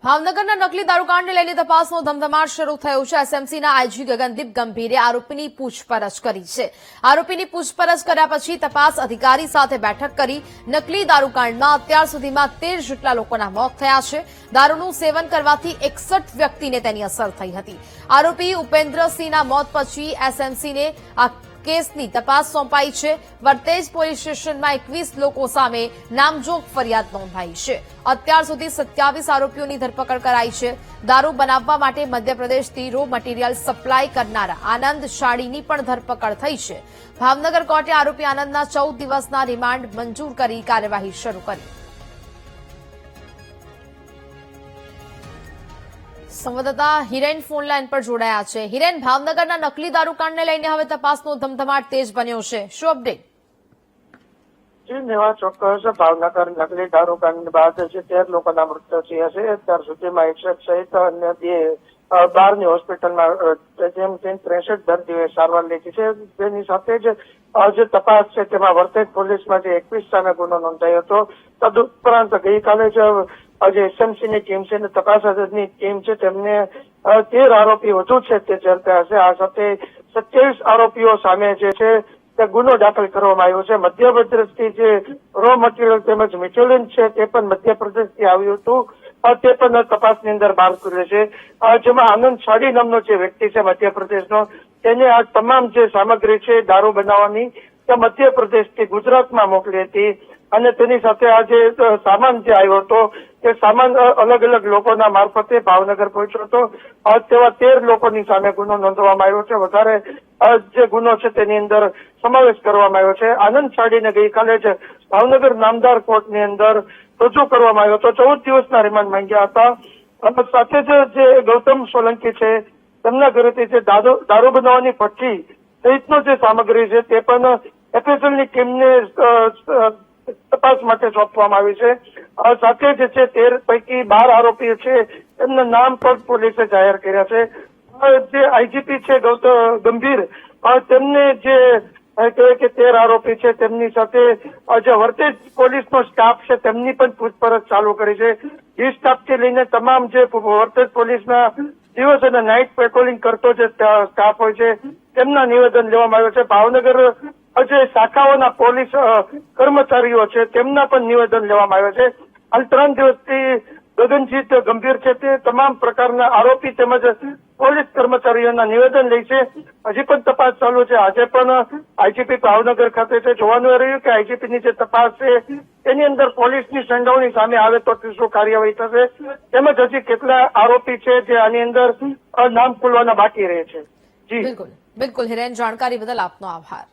ભાવનગરના નકલી દારૂકાંડને લઈને તપાસનો ધમધમાટ શરૂ થયો છે। એસએમસીના આઈજી ગગનદીપ ગંભીરે આરોપીની પૂછપરછ કરી છે। આરોપીની પૂછપરછ કર્યા પછી તપાસ અધિકારી સાથે બેઠક કરી નકલી દારૂકાંડમાં અત્યાર સુધીમાં 13 જેટલા લોકોના મોત થયા છે। દારૂનું સેવન કરવાથી 61 વ્યક્તિને તેની અસર થઈ હતી। આરોપી ઉપેન્દ્રસિંહના મોત પછી એસએમસીને આ કેસની તપાસ સોંપાઈ છે। વર્તેજ પોલીસ સ્ટેશનમાં 21 લોકો સામે નામજોગ ફરિયાદ નોંધાઈ છે। અત્યાર સુધી 27 આરોપીઓની ધરપકડ કરાઈ છે। દારૂ બનાવવા માટે મધ્યપ્રદેશથી રો મટીરીયલ સપ્લાય કરનારા આનંદ શાળીની પણ ધરપકડ થઈ છે। ભાવનગર કોર્ટે આરોપી આનંદના 14 દિવસના રિમાન્ડ મંજૂર કરી કાર્યવાહી શરૂ કરી। સંવાદદાતા હિરેન ફોનલાઈન પર જોડાયા છે। હિરેન, ભાવનગરના નકલી દારૂકાંડને લઈને હવે તપાસનો ધમધમાટ તેજ બન્યો છે, શું અપડેટ? નેવા ચોક્કસ ભાવનગર નકલી દારૂકાંડ બાદ જે 13 લોકોના મૃત્યુ થયા છે। અત્યાર સુધીમાં 61 સહિત અન્ય 12ની હોસ્પિટલમાં જેમ 63 દર્દીઓએ સારવાર લીધી છે। તેની સાથે જ જે તપાસ છે તેમાં વર્તેજ પોલીસમાં જે 21 સામે ગુનો નોંધાયો હતો। તદુપરાંત ગઈકાલે જે એસએમસીની ટીમ છે અને તપાસની ટીમ છે તેમને 13 આરોપી વધુ છે તે ઝડપ્યા છે। આ સાથે 27 આરોપીઓ સામે જે છે તે ગુનો દાખલ કરવામાં આવ્યો છે। મધ્યપ્રદેશથી જે રો મટીરીયલ તેમજ મિથિલિન છે તે પણ મધ્યપ્રદેશથી આવ્યું હતું, તે પણ તપાસની અંદર બહાર કર્યું છે। જેમાં આનંદ શાડી નામનો જે વ્યક્તિ છે મધ્યપ્રદેશનો, તેને આ તમામ જે સામગ્રી છે દારૂ બનાવવાની તે મધ્યપ્રદેશથી ગુજરાતમાં મોકલી હતી અને તેની સાથે આ જે સામાન જે આવ્યો હતો તે સામાન અલગ અલગ લોકોના મારફતે ભાવનગર પહોંચ્યો હતો। તેવા 13 લોકોની સામે ગુનો નોંધવામાં આવ્યો છે। વધારે જે ગુનો છે તેની અંદર સમાવેશ કરવામાં આવ્યો છે। આનંદ શાડીને ગઈકાલે જ ભાવનગર નામદાર કોર્ટની અંદર રજૂ કરવામાં આવ્યો હતો। 14 દિવસના રિમાન્ડ માંગ્યા હતા। સાથે જ જે ગૌતમ સોલંકી છે તેમના ઘરેથી જે દારૂ બનાવવાની ભઠ્ઠી સહિતનો જે સામગ્રી છે તે પણ એફએસએલની ટીમને તપાસ માટે સોંપવામાં આવી છે। સાથે જ છે 13 પૈકી 12 આરોપીઓ છે એમના નામ પણ પોલીસે જાહેર કર્યા છે। જે આઈજીપી છે ગૌતમ ગંભીર, તેમને જે કહેવાય કે 13 આરોપી છે તેમની સાથે જે વર્તેજ પોલીસનો સ્ટાફ છે તેમની પણ પૂછપરછ ચાલુ કરી છે। જી સ્ટાફથી લઈને તમામ જે વર્તેજ પોલીસના દિવસ અને નાઇટ પેટ્રોલિંગ કરતો જે સ્ટાફ હોય છે તેમના નિવેદન લેવામાં આવ્યો છે। ભાવનગર જે શાખાઓના પોલીસ કર્મચારીઓ છે તેમના પણ નિવેદન લેવામાં આવ્યા છે। હાલ 3 દિવસથી ગગનજીત ગંભીર છે તે તમામ પ્રકારના આરોપી તેમજ પોલીસ કર્મચારીઓના નિવેદન લે છે। હજી પણ તપાસ ચાલુ છે। આજે પણ આઈજીપી ભાવનગર ખાતે છે। જોવાનું એ રહ્યું કે આઈજીપીની જે તપાસ છે તેની અંદર પોલીસની સંડોવણી સામે આવે તો શું કાર્યવાહી થશે, તેમજ હજી કેટલા આરોપી છે જે આની અંદર નામ ખુલવાના બાકી રહે છે। જી બિલકુલ હિરેન, જાણકારી બદલ આપનો આભાર।